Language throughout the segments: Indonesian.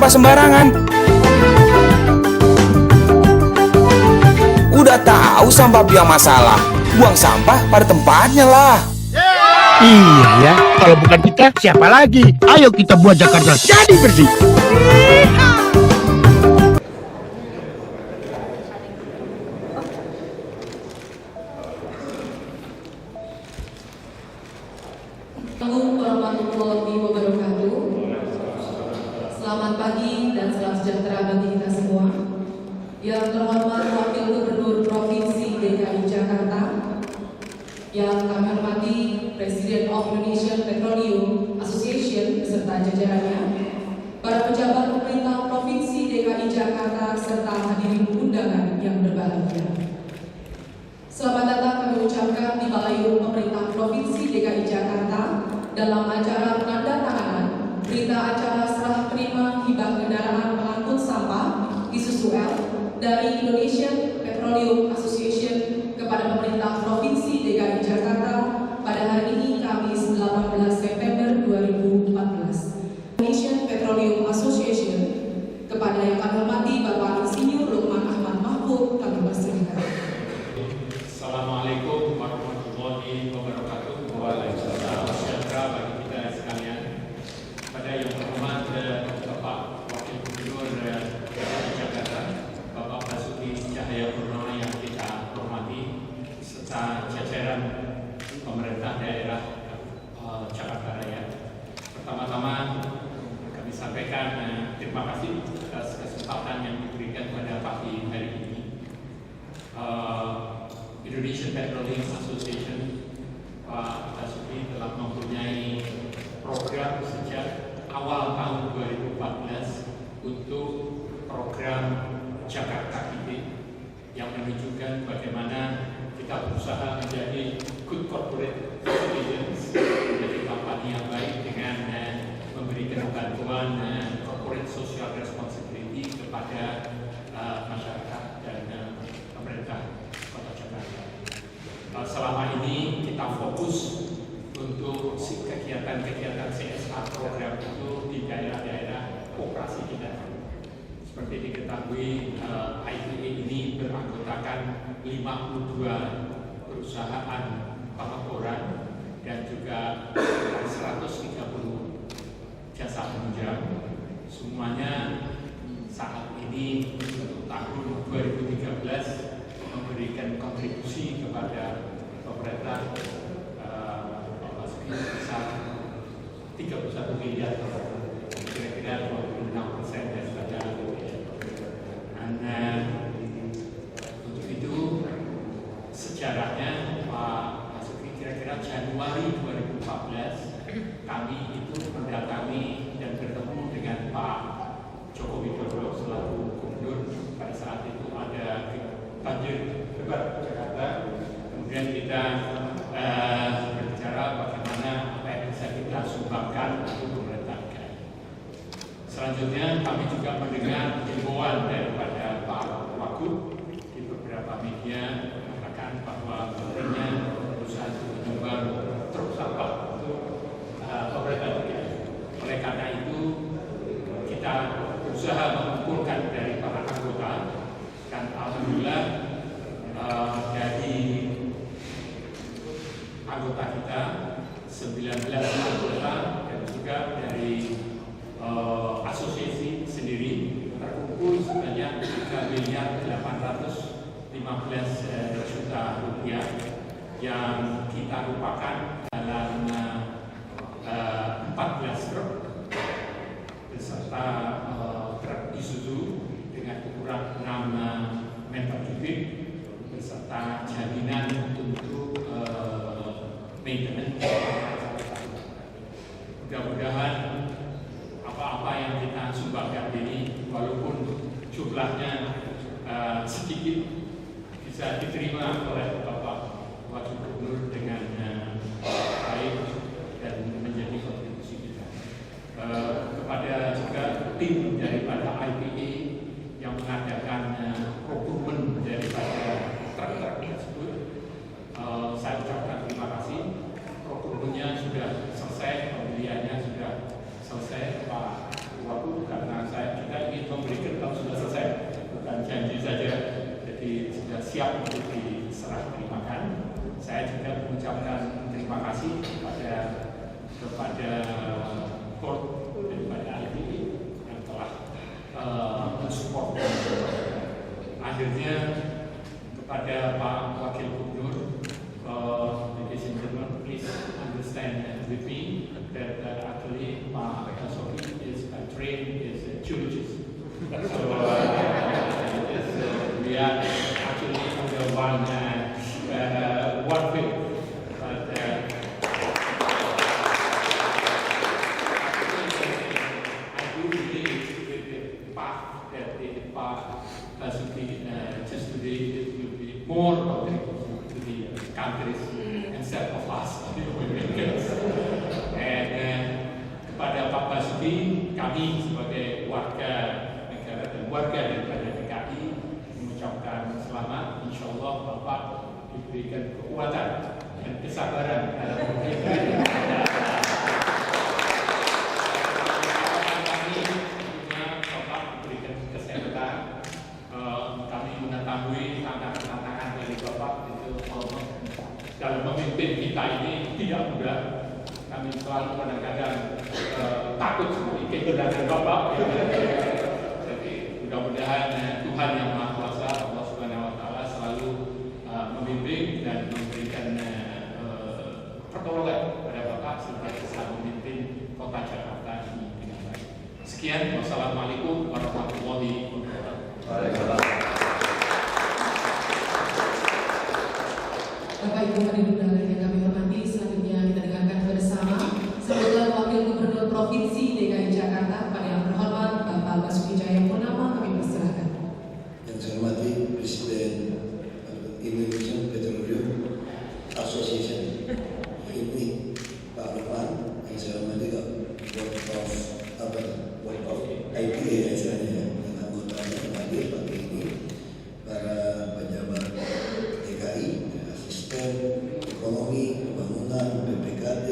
sampah sembarangan. Udah tahu sampah biang masalah, buang sampah pada tempatnya lah. Iya ya, kalau bukan kita siapa lagi? Ayo kita buat Jakarta jadi bersih. Assalamualaikum warahmatullahi wabarakatuh. Selamat pagi dan salam sejahtera bagi kita semua. Yang terhormat Wakil Gubernur Provinsi DKI Jakarta, yang kami hormati Presiden of Indonesian Petroleum Association beserta jajarannya, para pejabat pemerintah Provinsi DKI Jakarta serta hadirin undangan yang berbahagia. Selamat datang kami ucapkan di Balai Pemerintah Provinsi DKI Jakarta dalam acara penandatanganan berita acara serah terima hibah kendaraan pengangkut sampah Isuzu L dari Indonesian Petroleum Association kepada pemerintah Provinsi DKI Jakarta pada hari ini Kamis 18 September 2014. Indonesian Petroleum Association kepada yang kami hormati Bapak Insinyur Lukman Ahmad Mahfud kami persilahkan. Assalamualaikum warahmatullahi wabarakatuh. Waalaikumsalam. Sejahtera bagi kita sekalian. Pada yang terhormat Bapak Wakil Gubernur DKI Jakarta, Bapak Basuki Cahayapurnama yang kita hormati, serta jajaran pemerintah daerah Jakarta Raya. Pertama-tama kami sampaikan terima kasih atas kesempatan yang diberikan pada pagi hari ini. Indonesian Petroleum Association Pak Basuki telah mempunyai program sejak awal tahun 2014 untuk program Jakarta Kita yang menunjukkan bagaimana kita berusaha menjadi good corporate citizens, menjadi company yang baik dengan memberikan bantuan corporate social responsibility kepada masyarakat dan pemerintah Kota Jakarta. Selama ini kita fokus untuk kegiatan-kegiatan CSR program itu di daerah-daerah operasi kita. Seperti diketahui, IPA ini beranggotakan 52 perusahaan pengeboran dan juga 130 jasa penunjang. Semuanya saat ini untuk tahun 2013 memberikan kontribusi kepada pemerintah sebesar 31 miliar, kira-kira 26% daripada untuk itu sejarahnya Pak Basuki, kira-kira Januari 2014 kami itu mendatangi dan bertemu dengan Pak Joko Widodo selaku gubernur. Pada saat itu ada banjir lebat Jakarta, kemudian kita berbicara bagaimana apa yang bisa kita sumbangkan untuk pemerintah. Selanjutnya kami juga mendengar himbauan daripada Pak Wagub di beberapa media mengatakan bahwa pentingnya berusaha untuk menyumbang truk sampah untuk pemerintah. Oleh karena itu kita berusaha mengumpulkan dari para anggota, dan alhamdulillah dari anggota kita 19 anggota dan juga dari asosiasi sendiri terkumpul sebanyak 3.815 juta rupiah yang kita lupakan dalam 14 truk beserta truk Isuzu dengan ukuran 6 meter kubik beserta jaminan untuk maintenance. Mudah-mudahan apa-apa yang kita sumbangkan ini walaupun jumlahnya sedikit bisa diterima oleh Bapak Wakil Gubernur dengan baik dan menjadi kontribusi kita. Kepada juga tim daripada IPA yang mengadakan procurement daripada truk-truk tersebut, saya ucapkan terima kasih. Procurement-nya sudah selesai, pembeliannya sudah selesai Pak Wagub, karena saya siap untuk diserah terimakan. Saya juga mengucapkan terima kasih kepada Court dan kepada ITB yang telah mensupport. Akhirnya kepada Pak Wakil Gubernur, ladies and gentlemen, please understand with me that actually Pak Basuki is trained as a geologist. So we are actually under one field. But I do believe with the path that Pak Basuki just today, it will be more contribution to the countries instead of us, and kepada Pak Basuki, kami sebagai warga negara dan warga daripada DKI mengucapkan selamat. Insya Allah Bapak diberikan kekuatan dan kesabaran dalam bekerja. Kami tentunya Bapak diberikan kesehatan. Kami mengetahui tantangan-tantangan dari Bapak itu dalam memimpin kita ini tidak mudah. Kami selalu kadang-kadang takut sekali keberadaan Bapak. Jadi mudah-mudahan Tuhan yang Maha Kuasa, Allah Subhanahu Wa Taala selalu membimbing dan memberikan pertolongan kepada Bapak sehingga bisa memimpin kota Jakarta ini dengan baik. Sekian, wassalamualaikum warahmatullahi wabarakatuh. Bapak Ibu hadirin undangan yang kami hormati, selanjutnya kita dengarkan bersama sambutan Wakil Gubernur Provinsi DKI Jakarta kepada yang terhormat Bapak Basuki Cahayapurnama, kami persilakan. Yang saya hormati Presiden Indonesian Petroleum Association ini Pak Lukman, yang saya hormati Board of IPA istilahnya, dan anggotanya yang hadir pagi ini, para pejabat DKI, asisten ekonomi, pembangunan, BPKD,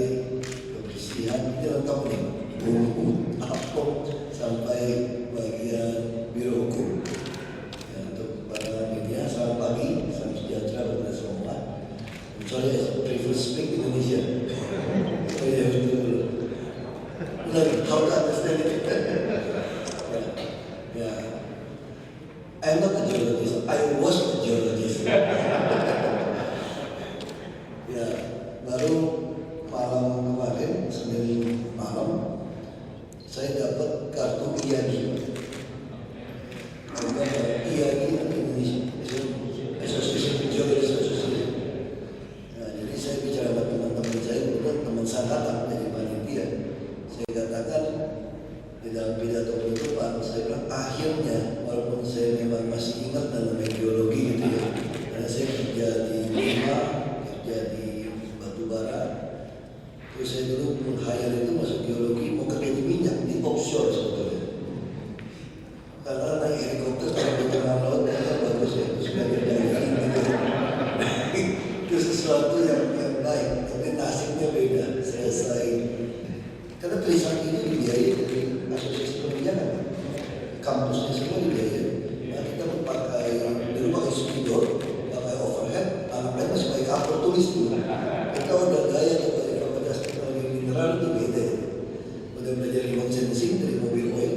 kebersihan, ini lengkap nih, buku, upload sampai bagian biro hukum. Ya, untuk para media, selamat pagi, salam sejahtera kepada semua. Sorry, I prefer speak Indonesia. Oh ya, betul. Like, how to understand it? Yeah. I'm not a geologist. I was a geologist. Ya, baru malam kemarin, Senin malam, saya dapat kartu IAGI. IAGI Indonesia, Association Geologist Association. Nah, jadi saya bicara sama teman-teman saya, kemudian teman saya dari panitia. Saya katakan di dalam pidato penutupan, saya bilang akhirnya, walaupun saya memang masih ingat dalam geologi gitu ya, karena saya kerja di timah, kerja di batu bara, terus saya dulu meng-hire itu masuk geologi, mau kerja di minyak, di offshore sebetulnya. Karena naik helikopter sampai di tengah laut, itu bagus ya, terus belajar diving gitu. Itu sesuatu yang baik, tapi nasibnya beda. Selesai. Karena Trisakti itu dibiayai dari asosiasi perminyakan, kampusnya semua dibiayai. Nah, kita pakai dulu pakai spidol, pakai overhead, anak-anak masih pakai kapal tulis dulu. Kita udah gaya dari fakultas teknologi mineral itu beda. Udah belajar remote sensing dari mobil oil,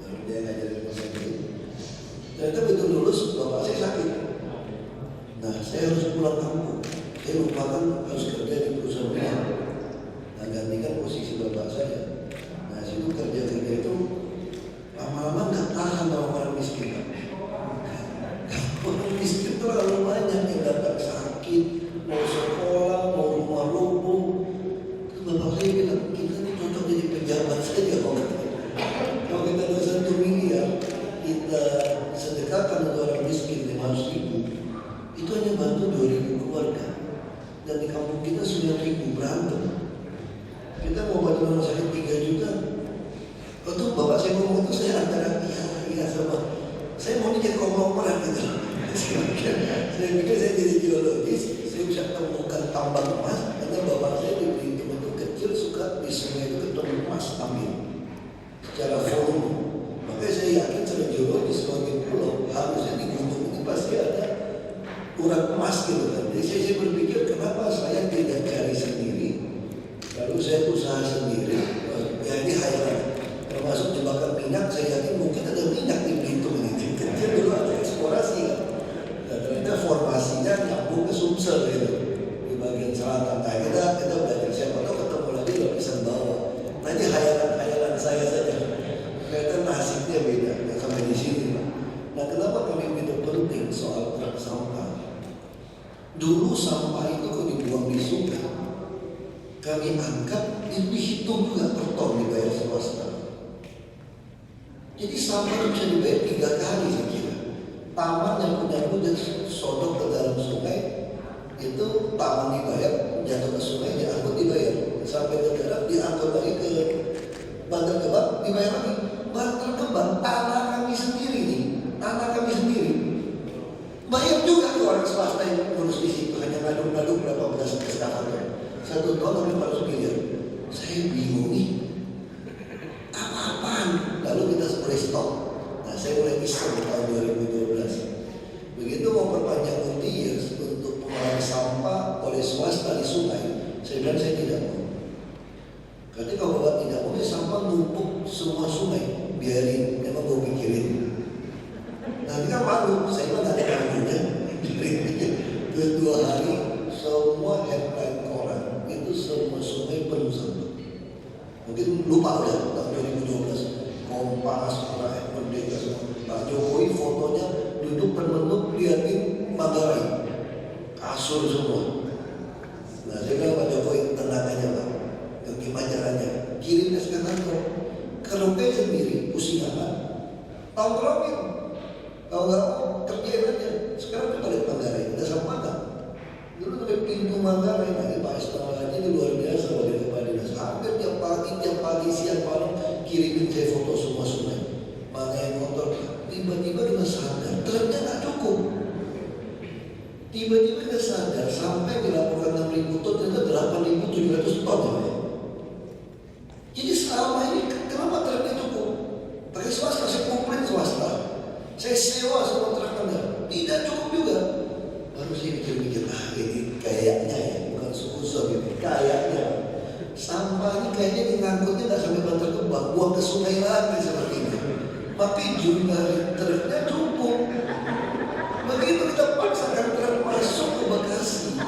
lalu dia ngajar remote sensing. Ternyata betul lulus, bapak saya sakit. Nah, saya harus pulang kampung. Saya lupakan harus kerja di perusahaan minyak. Nah, gantikan posisi bapak saya. Nah, situ kerja-kerja itu lama-lama nggak tahan sama orang miskin. Orang miskin terlalu banyak yang datang sakit, mau sekolah, mau rumah lumpuh. Terus bapak saya bilang, kita ini cocok jadi pejabat saja kalau kita ada 1 miliar, kita sedekahkan untuk orang miskin 500.000, itu hanya bantu 2.000 keluarga. Dan di kampung kita 9.000 berantem. Kita mau buat rumah sakit 3 juta. Waktu bapak saya ngomong itu, saya antara iya sama, saya mau jadi konglomerat gitu. Saya pikir saya jadi geologis, saya bisa temukan tambang emas, karena bapak saya di bentuk kecil suka di sungai itu ketemu emas, ambil secara volume. Makanya saya yakin secara geologis sebagai pulau harusnya di gunung ini pasti ada panas gitu kan. Jadi saya berpikir kenapa saya tidak cari sendiri, lalu saya usaha sendiri. Ya ini hayalan, termasuk jebakan minyak. Saya yakin mungkin ada minyak di Belitung ini. Kecil dulu ada eksplorasi kan. Nah, ternyata formasinya nyambung ke Sumsel gitu, di bagian selatan. Nah kita belajar, siapa tahu ketemu lagi lapisan bawah. Nah ini hayalan saya saja. Ternyata nasibnya beda, nggak sampai di sini. Nah kenapa kami begitu penting soal truk sampah? Dulu sampah itu kalau dibuang di sungai, kami anggap itu dihitung juga per ton dibayar swasta. Jadi sampah itu bisa dibayar 3 kali saya kira. Taman yang punya dan sodok ke dalam sungai, itu taman dibayar, jatuh ke sungai diangkut dibayar, sampai ke darat diangkut lagi ke Bantar Gebang dibayar lagi. Bantar Gebang tanah kami sendiri nih, tanah kami sendiri. Bayar juga ke orang swasta yang ngurus di situ, hanya ngadu-ngadu berapa belas eskavator. 1 tahun kami 400 miliar. Saya bingung nih, apa-apaan? Lalu kita mulai stop. Nah saya mulai iseng di tahun 2012. Begitu mau perpanjang multi-years untuk pengelolaan sampah oleh swasta di sungai, saya bilang saya tidak mau. Karena kalau bapak tidak mau, sampah numpuk semua sungai, biarin, memang gue pikirin. Nanti kan malu, saya mah gak ada kamunya. Kedua hari, semua headline koran itu semua sungai penuh sampah. Mungkin lupa udah tahun 2012. Kompas, Rakyat Merdeka semua. Pak Jokowi fotonya duduk penenduk liatin Manggarai, kasur semua. Nah saya bilang Pak Jokowi tenang aja Pak. Gimana caranya? Kirim ke kantor. Kalau kayak sendiri pusing amat. Tongkrongin. Kalau nggak mau kerjain aja. Sekarang kita lihat Manggarai, ada sampah nggak? Dulu dari pintu Manggarai, nanti Pak Istilahnya ini luar biasa dari kepala dinas. Hampir tiap pagi, siang malam kirimin saya foto semua sungai. Mana yang motor? Tiba-tiba kita sadar, ternyata nggak cukup. Tiba-tiba kita sadar sampai dilaporkan 6.000 ton, ternyata 8.700 ton. Jadi selama ini kenapa truknya cukup? Pakai swasta, saya komplain swasta. Saya sewa semua truk Anda, tidak cukup juga. Baru saya mikir-mikir, ini kayaknya ya, bukan suku-suku ini, kayaknya sampah ini kayaknya ngangkutnya nggak sampai Bantar Gebang, buang ke sungai lagi seperti ini. Tapi jumlah truknya cukup. Begitu kita paksakan truk masuk ke Bekasi,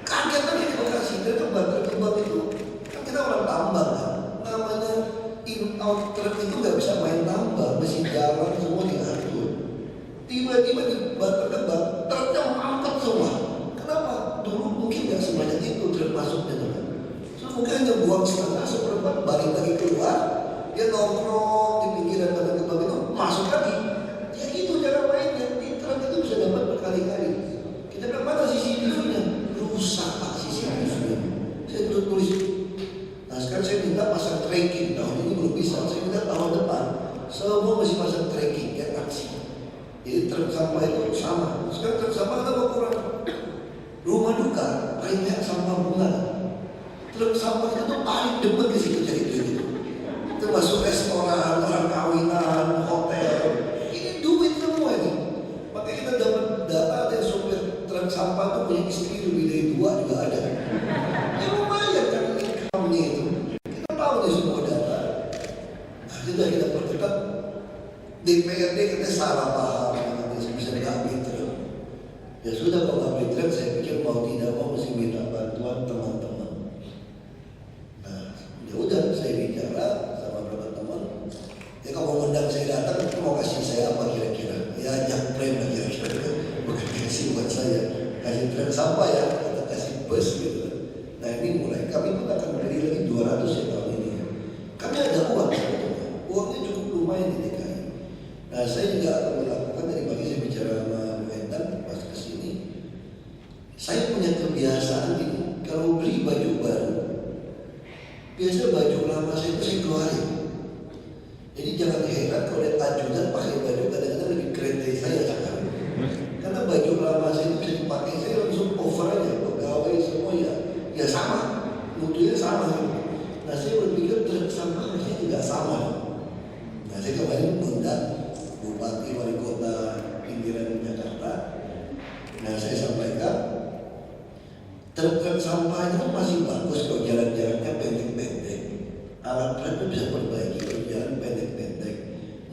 kaget lagi di Bekasi, ternyata Bantar Gebang itu kan kita orang tambang kan. Namanya in-out truk itu nggak bisa main tambang, mesti jalan semua diatur. Tiba-tiba di Bantar Gebang truknya mangkep semua. Kenapa? Dulu mungkin nggak sebanyak itu truk masuknya teman. So mungkin hanya buang setengah seperempat, balik lagi keluar, dia nongkrong di pinggiran Bantar Gebang itu masuk lagi. Ya itu cara mainnya. Di truk itu bisa dapat berkali-kali. Kita bilang mana CCTV-nya? Rusak Pak CCTV-nya. Saya tulis. Nah sekarang saya minta pasang tracking. Tahun ini belum bisa. Saya minta tahun depan semua masih pasang tracking ya taksi. Jadi truk sampah itu sama. Sekarang truk sampah ada kurang. Rumah duka paling banyak sampah bunga. Truk sampah itu tuh paling demen di situ jadi duit itu. Termasuk restoran, orang kawinan, hotel. Ini duit semua ini. Makanya kita dapat data ada supir truk sampah itu punya istri lebih dari 2 juga ada. Ya lumayan kan income-nya itu. Kita tahu nih semua data. Nah, sudah kita perketat. DPRD kita salah paham, bisa diambil truk. Ya sudah kalau ambil truk, saya pikir mau tidak mau mesti minta bantuan teman-teman. Nah, ya udah saya bicara sama beberapa teman. Ya kalau undang saya datang, mau kasih saya apa kira-kira? Ya ajak frame lah kira-kira. Bukan kasih buat saya, kasih truk sampah ya, atau kasih bus gitu. Nah ini mulai kami pun akan beri lagi 200 ya tahun ini. Kami ada uang sebetulnya, uangnya cukup lumayan di DKI. Nah saya juga akan melakukan, tadi pagi saya bicara sama Mentan pas kesini. Saya punya kebiasaan ini, kalau beli baju baru, biasa baju lama saya itu saya keluarin. Jadi jangan heran kalau lihat ajudan pakai baju kadang-kadang lebih keren dari saya sekarang. Karena baju lama saya itu bisa dipakai, saya langsung over aja, pegawai semua ya sama, mutunya sama. Nah saya berpikir truk sampah harusnya tidak sama. Nah saya kemarin undang Bupati Wali Kota pinggiran Jakarta. Nah saya sampaikan Jalan sampahnya kan masih bagus kalau jalan-jalannya pendek-pendek. Alat berat itu bisa perbaiki kalau jalan pendek-pendek.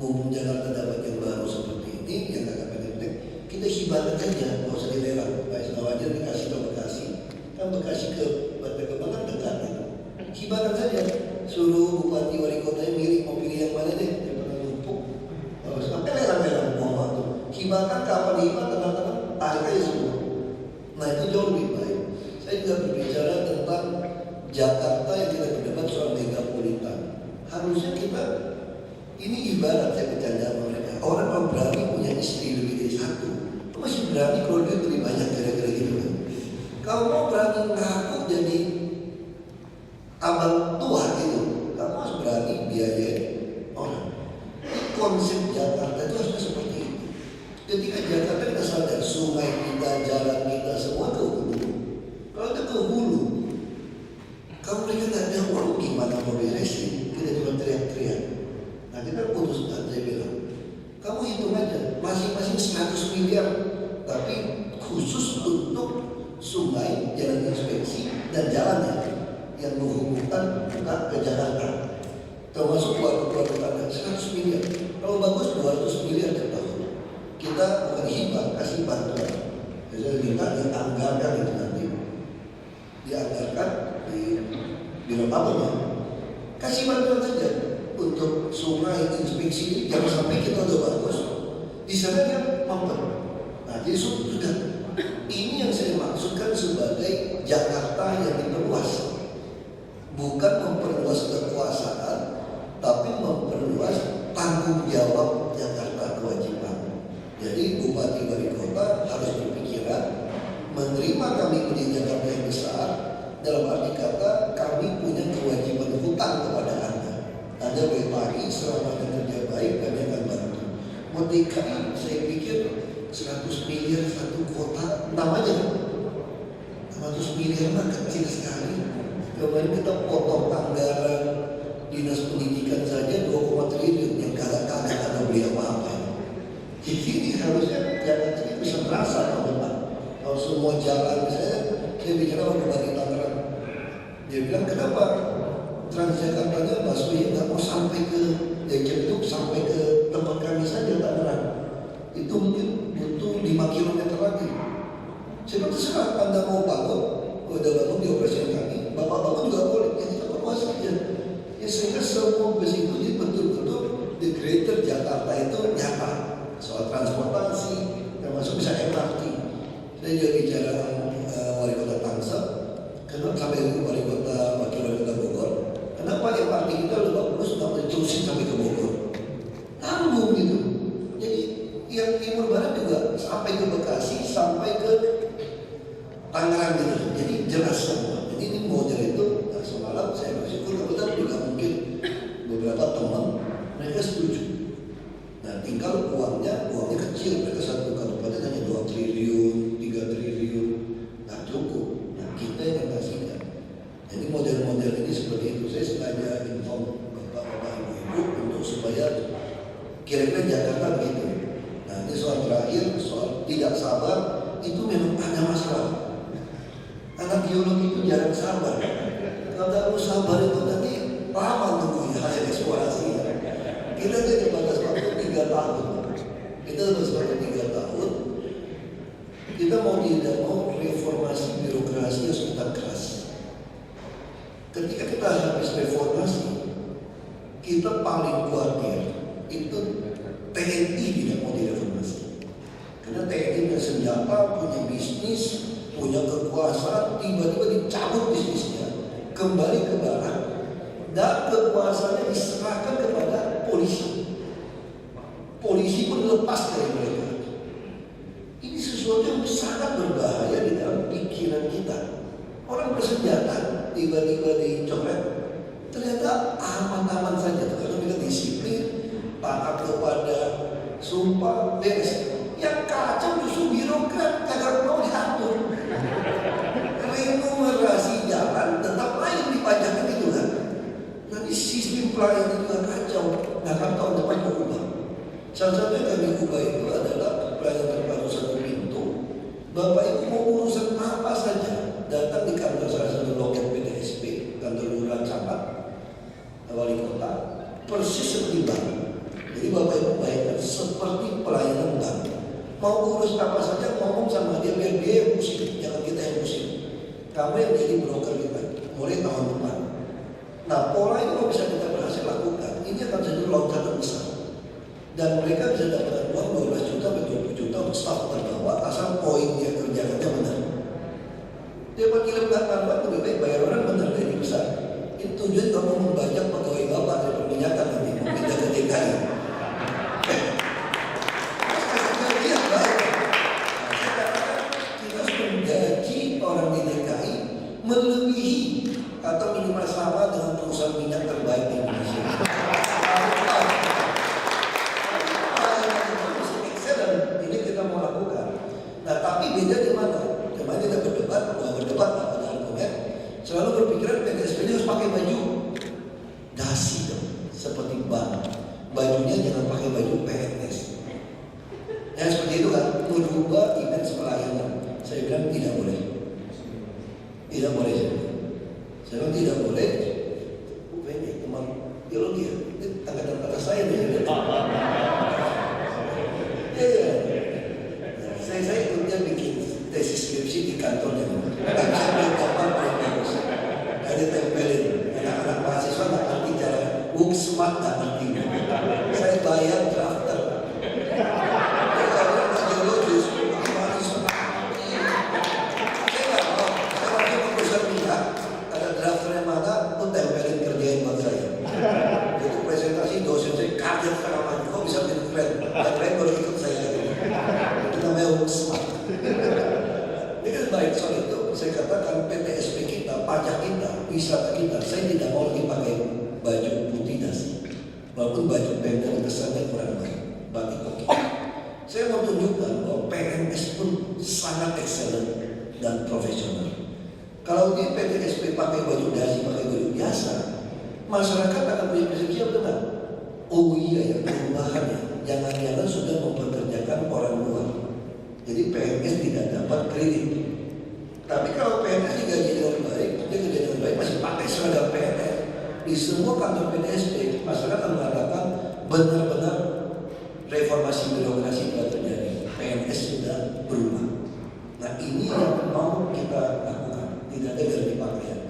Mumpung Jakarta dapat yang baru seperti ini, yang agak pendek-pendek, kita hibahkan aja, nggak usah dilelang. Pak Ismawajar dikasih ke Bekasi, kan Bekasi ke Bantar Gebang kan dekat itu. Hibahkan saja, suruh bupati wali kotanya milih mau pilih yang mana deh, yang mana numpuk. Kalau sampai lelang-lelang buang waktu, hibahkan kapan hibah, tenang-tenang tarik aja semua. Nah itu jauh lebih baik. Saya juga berbicara tentang Jakarta yang kita berdebat soal megapolitan. Harusnya kita, ini ibarat saya bercanda sama mereka. Orang kalau berani punya istri lebih dari satu, masih berani kalau dia lebih banyak gara-gara gitu kan. Kalau mau berani ngaku jadi abang tua gitu, kamu harus berani biayain orang. Konsep Jakarta itu harusnya seperti itu. Ketika Jakarta kita sadar sungai kita, jalan kita semua ke hulu. Kalau kita ke hulu, kalau mereka nggak ada uang gimana mau beresin? Kita cuma teriak-teriak. Nah kita putuskan, saya bilang, kamu hitung aja, masing-masing 100 miliar, tapi khusus untuk sungai, jalan inspeksi dan jalannya yang menghubungkan bukan ke Jakarta. Termasuk waduk-waduk tanah 100 miliar. Kalau bagus 200 miliar per tahun. Kita bukan hibah, kasih bantuan. Jadi kita dianggarkan itu nanti, dianggarkan di Biro kasih bantuan saja untuk sungai inspeksi ini. Jangan sampai kita udah bagus di sana dia mampet. Nah jadi sudah ini yang saya maksudkan sebagai Jakarta yang diperluas, bukan memperluas kekuasaan, tapi memperluas tanggung jawab Jakarta kewajiban. Jadi bupati wali kota harus berpikiran menerima kami di Jakarta yang besar. Dalam arti kata, kami punya kewajiban hutang kepada Anda. Anda berpagi selama Anda kerja baik, kami akan bantu. Mau DKI, saya pikir 100 miliar satu kota, namanya 100 miliar mah kecil sekali. Kemarin kita potong anggaran dinas pendidikan saja 2, triliun yang kagak-kagak ada beli apa-apa. Jadi ini harusnya Jakarta bisa merasa tahun depan. Kalau semua jalan, saya bicara sama Bupati Tangerang. Dia bilang, kenapa Transjakartanya busway nggak mau sampai ke Jakarta, sampai ke tempat kami saja Tangerang. Itu mungkin butuh 5 kilometer lagi. Saya terserah Anda mau bangun, udah bangun di operasi kami, Bapak-bapak juga boleh, ya kita perluas saja. Ya sehingga semua bus itu betul-betul di Greater Jakarta itu nyata. Soal transportasi, termasuk bisa MRT. Saya juga bicara wali kota Tangsel, kenapa sampai wali kota, wakil wali kota Bogor, kenapa MRT kita udah bagus, nggak boleh terusin sampai ke Bogor? Tanggung gitu. Jadi yang timur barat juga sampai ke Bekasi, sampai ke Tangerang gitu. Jadi jelas semua. Jadi ini model itu, nah, semalam saya bersyukur kebetulan juga mungkin beberapa teman mereka setuju. Nah tinggal uangnya kecil, mereka satu kabupaten hanya 2 triliun, 3 triliun, nah cukup. Nah kita yang kasihkan. Jadi model-model ini seperti itu. Saya sengaja inform bapak-bapak, ibu-ibu untuk supaya kira-kira Jakarta begitu. Nah ini soal terakhir, soal tidak sabar, itu memang ada masalah. Anak biologi itu jarang sabar. Kalau sabar itu nanti lama tunggunya hasil eksplorasi. Kita ada batas waktu 3 tahun. Kita batas waktu 3 tahun. Kita mau tidak mau reformasi birokrasi harus kita keras. Ketika kita habis reformasi, kita paling khawatir itu TNI tidak mau direformasi. Karena TNI punya senjata, punya bisnis, punya kekuasaan, tiba-tiba dicabut bisnisnya, kembali ke barat, dan kekuasaannya diserahkan kepada polisi. Polisi pun lepas dari mereka. Ini sesuatu yang sangat berbahaya di dalam pikiran kita. Orang bersenjata tiba-tiba dicoret, ternyata aman-aman saja. Kalau kita disiplin, taat kepada sumpah, beres. Yang kacau justru birokrat, kagak mau diatur. Remunerasi jalan tetap lain dipajakan itu kan. Nanti sistem pelayanan juga kacau. Nah kan tahun depan berubah. Salah satu yang kami ubah itu adalah pelayanan terpadu 1 pintu. Bapak Ibu mau urusan apa saja datang di kantor salah satu loket PTSP, kantor lurah camat, wali kota, persis seperti bank. Jadi Bapak Ibu bayangkan seperti pelayanan bank. Mau urus apa saja ngomong sama dia biar dia yang pusing, jangan kita yang pusing. Kamu yang jadi broker kita mulai tahun depan. Nah pola itu kalau bisa kita berhasil lakukan, ini akan jadi loncatan besar. Dan mereka bisa dapat uang 12 juta atau 20 juta untuk staf terbawa asal poin dia kerjakannya benar. Dia pakai lembaga tambahan lebih baik bayar orang benar dari besar. Itu tujuan kamu membajak pegawai bapak dari perminyakan nanti pindah ke DKI. Kita sudah menggaji orang di DKI melebihi atau minimal sama dengan perusahaan minyak terbaik di Indonesia. Ini kita mau lakukan. Nah tapi beda di mana? Kemarin kita berdebat, ada argumen. Selalu berpikiran PTSP ini harus pakai baju dasi dong, seperti bank. Bajunya jangan pakai baju PNS. Ya seperti itu kan, merubah image pelayanan. Saya bilang tidak boleh. Tidak boleh. Saya bilang tidak boleh. Ini teman biologi ya, ini angkatan atas saya nih. Saya ikutnya bikin tesis skripsi di kantornya. Saya bilang kapan bagus. Ada tempelin. Anak-anak mahasiswa nggak ngerti cara book smart nggak ngerti. Saya bayar drafter. Drafternya mana pun tempelin kerjain buat saya. Itu presentasi dosen saya kaget setengah mati. Kok bisa bikin keren? Yang keren baru ikut saya. Itu namanya smart. Ini kan baik soal itu. Saya katakan PTSP kita, pajak kita, wisata kita. Saya tidak mau lagi pakai baju putih dasi. Walaupun baju PNS kesannya kurang baik. Bagi koki. Saya mau tunjukkan bahwa PNS pun sangat excellent dan profesional. Kalau di PTSP pakai baju dasi, pakai baju biasa, masyarakat akan punya persepsi yang benar. Oh iya ya, perubahannya. Jangan-jangan sudah mempekerjakan orang luar. Jadi PNS tidak dapat kredit. Tapi kalau PNS digaji dengan baik, dia kerja dengan baik, masih pakai seragam PNS. Di semua kantor PTSP, masyarakat akan mengatakan benar-benar reformasi birokrasi telah terjadi. PNS sudah berubah. Nah ini yang mau kita lakukan. Tidak ada ganti pakaian.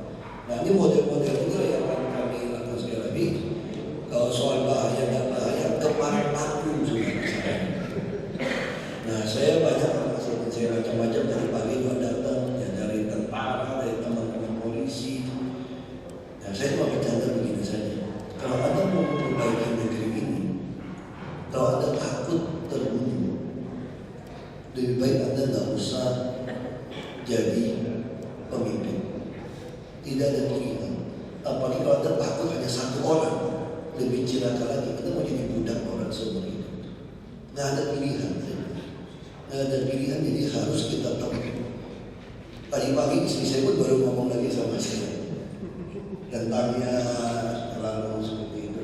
Nah ini model-model ini yang akan kami lakukan sekali lagi. Kalau soal bahaya dan bahaya, depan aku juga. Nah saya banyak saya macam-macam dari pagi juga datang, ya, dari tentara, dari teman-teman polisi. Nah saya mau bercanda begini saja. Kalau Anda mau memperbaiki negeri ini, kalau Anda takut terbunuh, lebih baik Anda nggak usah jadi pemimpin. Tidak ada pilihan. Apalagi kalau Anda takut hanya satu orang, lebih celaka lagi. Anda mau jadi budak orang seumur hidup. Nggak ada pilihan. Nggak ada pilihan, jadi harus kita tahu. Pagi-pagi istri saya pun baru ngomong lagi sama saya tentangnya terlalu seperti itu.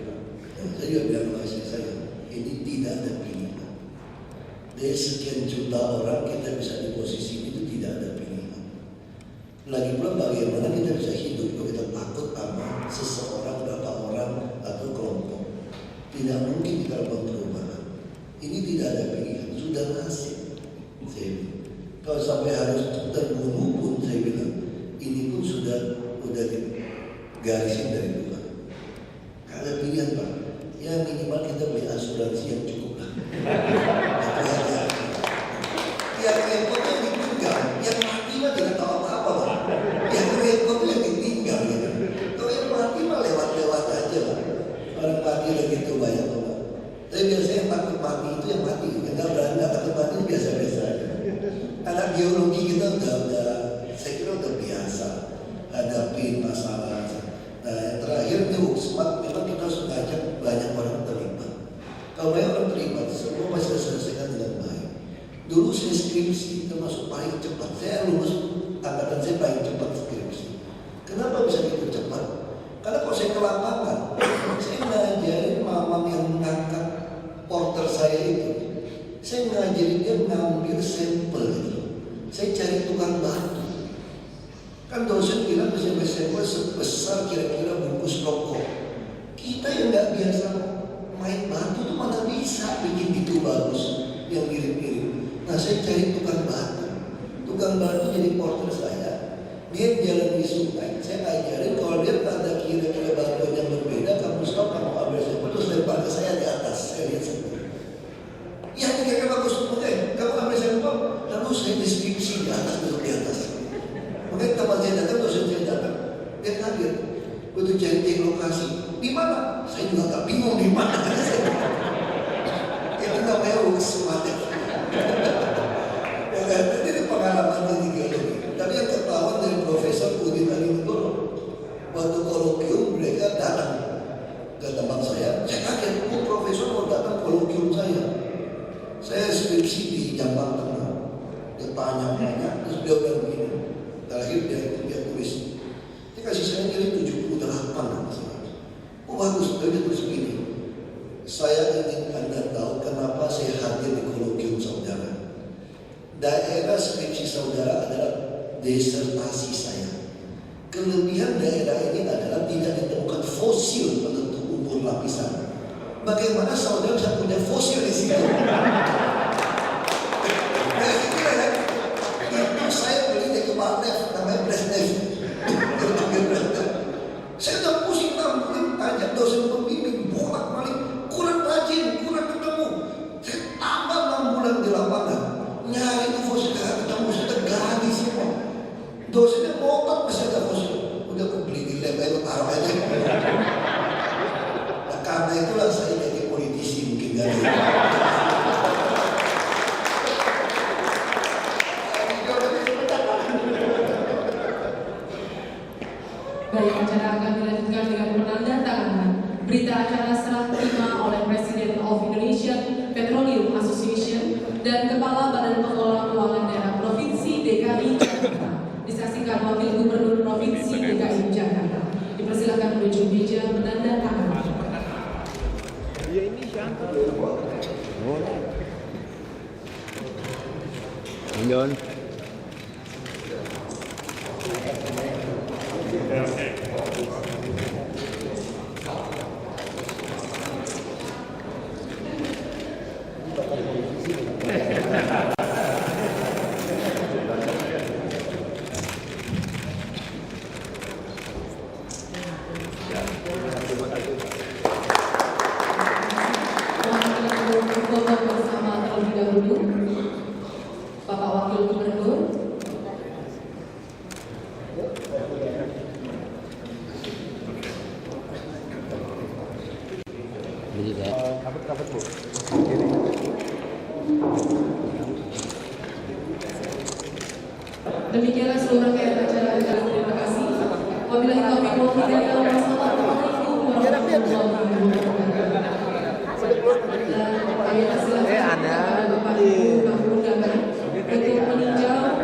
Saya juga bilang sama istri saya, ini tidak ada pilihan. Dari sekian juta orang kita bisa di posisi itu tidak ada pilihan. Lagi pula bagaimana kita bisa hidup kalau kita takut sama seseorang, berapa orang atau kelompok. Tidak mungkin kita lakukan perubahan. Ini tidak ada pilihan, sudah nasib. Saya bilang, kalau sampai harus terbunuh pun saya bilang, ini pun sudah digarisin dari Tuhan. Gak ada pilihan Pak. Ya minimal kita beli asuransi yang cukup lah. Yang repot yang ditinggal, yang mati mah tidak tahu apa-apa Pak. Yang repot yang ditinggal gitu. Kalau yang mati mah lewat-lewat aja Pak. Orang mati udah gitu banyak Pak. Tapi biasanya yang takut mati itu yang mati. Yang gak berani gak takut mati biasa-biasa aja. Anak geologi kita udah saya kira udah biasa hadapin masalah. Nah yang terakhir itu smart, memang kita harus mengajak banyak orang terlibat. Kalau banyak orang terlibat, semua masih diselesaikan dengan baik. Dulu saya skripsi termasuk paling cepat. Saya lulus angkatan saya paling cepat skripsi. Kenapa bisa gitu cepat? Karena kalau saya ke lapangan, saya ngajarin mamam yang mengangkat porter saya itu. Saya ngajarin dia ngambil sampel itu. Saya cari tukang batu. Kan dosen bilang mesin-mesin gua sebesar kira-kira bungkus rokok. Kita yang nggak biasa main batu tuh mana bisa bikin itu bagus, yang mirip-mirip. Nah saya cari tukang batu. Tukang batu jadi porter saya. Dia jalan di sungai, saya ajarin kalau dia ada kira-kira batu yang berbeda, kamu stop, kamu ambil sampel, terus lempar ke saya di atas, saya lihat sendiri. Ya kira-kira bagus, oke, kamu ambil sampel, lalu saya deskripsi di atas, duduk di atas. Makanya teman saya datang, dosen saya datang, dia kaget, gue tuh cari lokasi, di mana? Saya juga gak bingung di mana. Itu namanya usumatif. Ya kan, jadi pengalaman di geologi. Tapi yang ketahuan dari Profesor Udin Alimuntoro, waktu kolokium mereka datang ke tempat saya kaget, Profesor mau datang kolokium saya. Saya skripsi di Jampang Tengah, dia tanya-tanya, terus dia bilang begini, terakhir dia tulis, dia kasih saya nilai 78 masalah. Oh bagus, dia tulis begini, saya ingin Anda tahu kenapa saya hadir di kolokium saudara. Daerah skripsi saudara adalah disertasi saya. Kelebihan daerah ini adalah tidak ditemukan fosil penentu umur lapisan. Bagaimana saudara bisa punya fosil di situ? Itu saya beli di Kemarnev, namanya Brezhnev. Saya udah pusing tampilin, tanya dosen pembimbing, bolak-balik, kurang rajin, kurang ketemu. Saya tambah 6 bulan di lapangan, nyari itu fosil ketemu, sudah ganti semua. Dosennya ngotot masih ada fosil, udah aku beli di lab aja, taruh aja. Nah, karena itulah saya jadi politisi mungkin gak ada. Baik, acara akan dilanjutkan dengan penandatanganan berita acara serah terima oleh Presiden of Indonesian Petroleum Association dan Kepala Badan Pengelola Keuangan Daerah Provinsi DKI Jakarta. Disaksikan Wakil Gubernur Provinsi DKI Jakarta. Dipersilakan menuju meja penandatanganan. John. Foto bersama terlebih dahulu, Bapak Wakil Gubernur. Demikianlah seluruh rangkaian acara kita. Terima kasih. Wabillahi taufiq wal hidayah. Wassalamualaikum warahmatullahi wabarakatuh. Dan kami persilakan Bapak Ibu kami undangan untuk meninjau.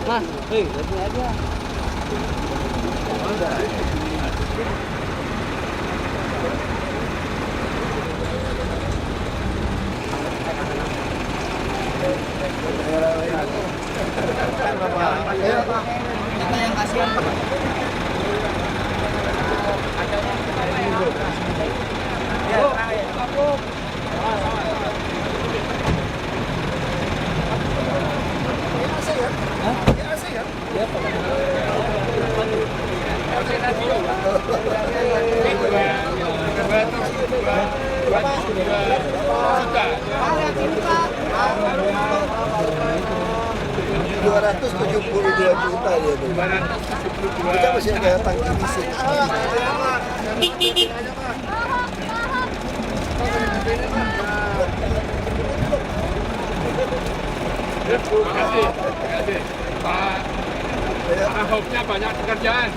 Mas, hei, lihat aja. Kita yang kasihan. Juta dia tuh. Kita masih ada tangki listrik. Terima kasih. Pak Ahoknya banyak pekerjaan.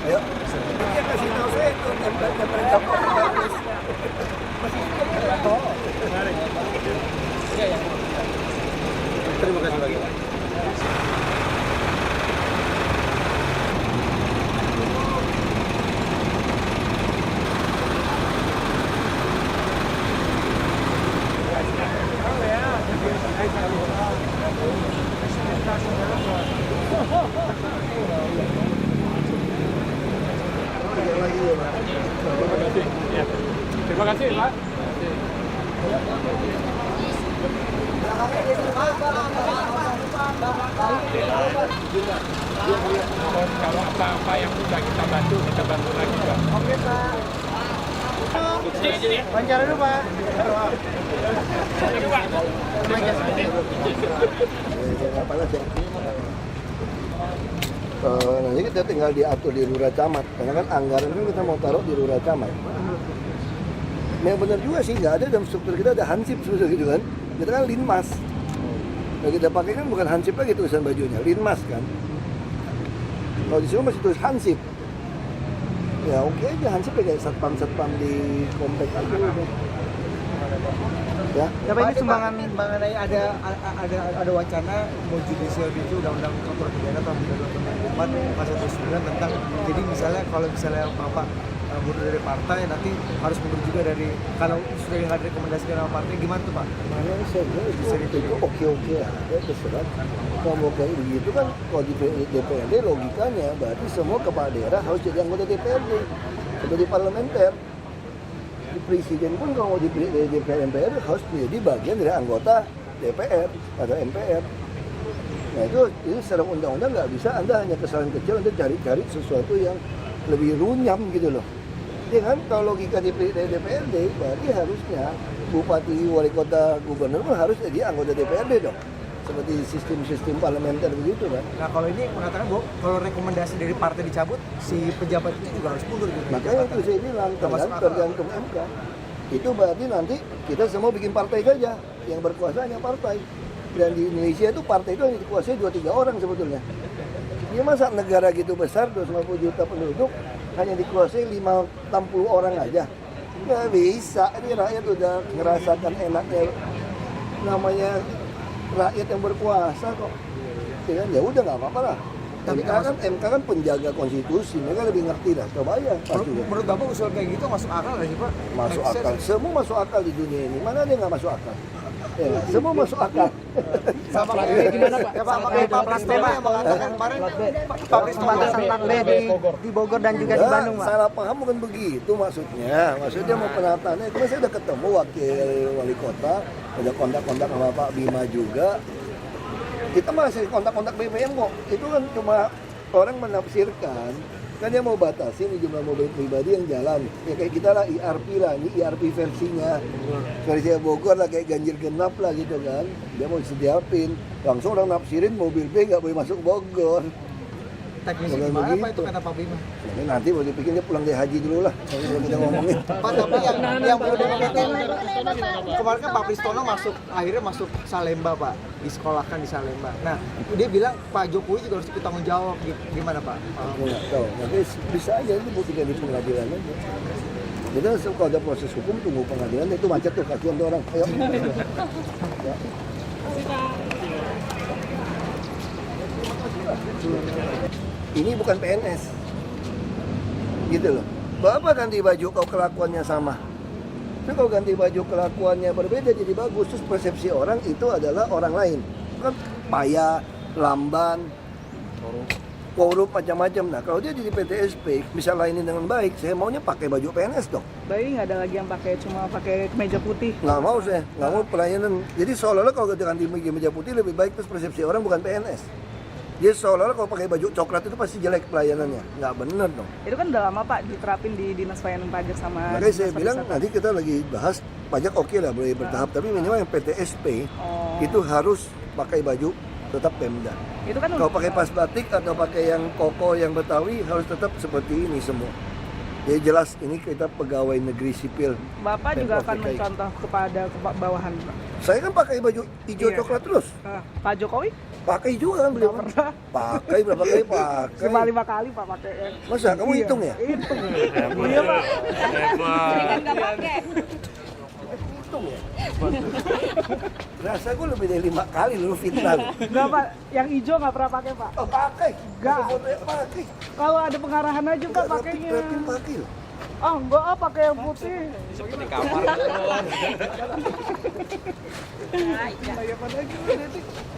Ayo. Dia kasih tahu saya itu tempat-tempat Terima kasih, Pak. Kalau apa-apa yang bisa kita bantu lagi, Pak. Oke, Pak. Wawancara dulu, Pak. Nanti kita tinggal diatur di lurah camat, karena kan anggaran kan kita mau taruh di lurah camat. Yang benar juga sih, nggak ada dalam struktur kita ada hansip sebetulnya gitu kan. Kita kan linmas. Yang kita pakai kan bukan hansip lagi tulisan bajunya, linmas kan. Kalau di sini masih tulis hansip. Ya oke aja, hansip ya kayak satpam di komplek aja udah. Ya. Pak, ini sumbangan mengenai ada wacana mau judicial review undang-undang kotor pidana tahun 2004 pasal 29 tentang jadi misalnya kalau misalnya Bapak mundur dari partai nanti harus mundur juga dari kalau sudah nggak direkomendasikan sama partai gimana tuh Pak? Mana saya itu oke aja terserah. Kalau mau kayak begitu kan kalau di DPRD logikanya berarti semua kepala daerah harus jadi anggota DPRD seperti parlementer. Di presiden pun kalau mau di DPR MPR harus menjadi bagian dari anggota DPR atau MPR. Nah itu secara undang-undang nggak bisa Anda hanya kesalahan kecil Anda cari sesuatu yang lebih runyam gitu loh. Ya kan kalau logika di DPRD berarti harusnya bupati, wali kota, gubernur pun harus jadi anggota DPRD dong. Seperti sistem parlementer begitu kan. Nah kalau ini mengatakan bahwa kalau rekomendasi dari partai dicabut, si pejabat itu juga harus mundur gitu. Makanya itu saya bilang tergantung MK. Itu berarti nanti kita semua bikin partai saja, yang berkuasa hanya partai. Dan di Indonesia itu partai itu hanya dikuasai 2-3 orang sebetulnya. Ya masa negara gitu besar 250 juta penduduk hanya dikuasai 60 orang aja. Nggak bisa, ini rakyat udah ngerasakan enaknya namanya rakyat yang berkuasa kok. Ya udah nggak apa-apa lah. Tapi MK kan penjaga konstitusi, mereka lebih ngerti lah. Coba aja. Menurut Bapak usul kayak gitu masuk akal nggak sih Pak? Masuk akal. Semua masuk akal di dunia ini. Mana ada yang nggak masuk akal? Ya, semua masuk akal. Sama kayak gimana Pak? Sama kayak Pak Prastono yang mengatakan kemarin Pak Prastono plat B di Bogor dan juga di Bandung Pak. Salah paham bukan begitu maksudnya. Maksudnya mau penataannya. Kemarin saya udah ketemu wakil wali kota, ada kontak-kontak sama Pak Bima juga. Kita masih kontak-kontak BBM kok. Itu kan cuma orang menafsirkan. Kan dia mau batasin jumlah mobil pribadi yang jalan. Ya kayak kita lah IRP lah, ini IRP versinya. Versi Bogor lah kayak ganjil genap lah gitu kan. Dia mau disediain. Langsung orang nafsirin mobil B nggak boleh masuk Bogor. Teknisnya gimana Pak itu kata Pak Bima? Nah, nanti mau dipikir dia pulang dari haji dulu lah. Kalau kita ngomongin. Pak tapi yang perlu diperhatikan kemarin kan Pak Prastono akhirnya masuk Salemba Pak, disekolahkan di Salemba. Nah dia bilang Pak Jokowi juga harus ikut tanggung jawab gimana Pak? Nggak tahu, nanti bisa aja itu buktikan di pengadilan aja. Jadi kalau ada proses hukum tunggu pengadilan itu macet tuh kasihan tuh orang. Ayo. Ya. Ini bukan PNS, gitu loh. Bapak ganti baju kalau kelakuannya sama. Tapi kalau ganti baju kelakuannya berbeda jadi bagus, terus persepsi orang itu adalah orang lain. Kan payah, lamban, korup macam-macam. Nah kalau dia jadi PTSP bisa lainin dengan baik, saya maunya pakai baju PNS dong. Bayi nggak ada lagi yang cuma pakai kemeja putih. Nggak mau saya, nggak mau pelayanan. Jadi seolah-olah kalau ganti kemeja putih lebih baik, terus persepsi orang bukan PNS. Jadi seolah-olah kalau pakai baju coklat itu pasti jelek pelayanannya. Nggak bener dong. Itu kan udah lama Pak diterapin di Dinas Pelayanan Pajak sama makanya saya bilang nanti kita lagi bahas pajak oke lah boleh bertahap. Tapi minimal yang PTSP itu harus pakai baju tetap Pemda. Itu kan kalau pakai pas batik atau pakai yang koko yang Betawi harus tetap seperti ini semua. Jadi jelas ini kita pegawai negeri sipil. Bapak juga akan mencontoh kepada bawahan Pak. Saya kan pakai baju hijau coklat terus. Pak Jokowi? Pakai juga kan beliau. Pernah. Pakai berapa kali pakai? 5 kali Pak pakai. Masa kamu hitung ya? Hitung. Iya Pak. Kan nggak pakai. Hitung ya? Rasa gue lebih dari 5 kali lu fitnah. Enggak Pak, yang hijau nggak pernah pakai Pak. Oh pakai? Enggak. Pakai. Kalau ada pengarahan aja Pak pakainya. Pakai loh. Oh enggak, pakai yang putih. Seperti kamar.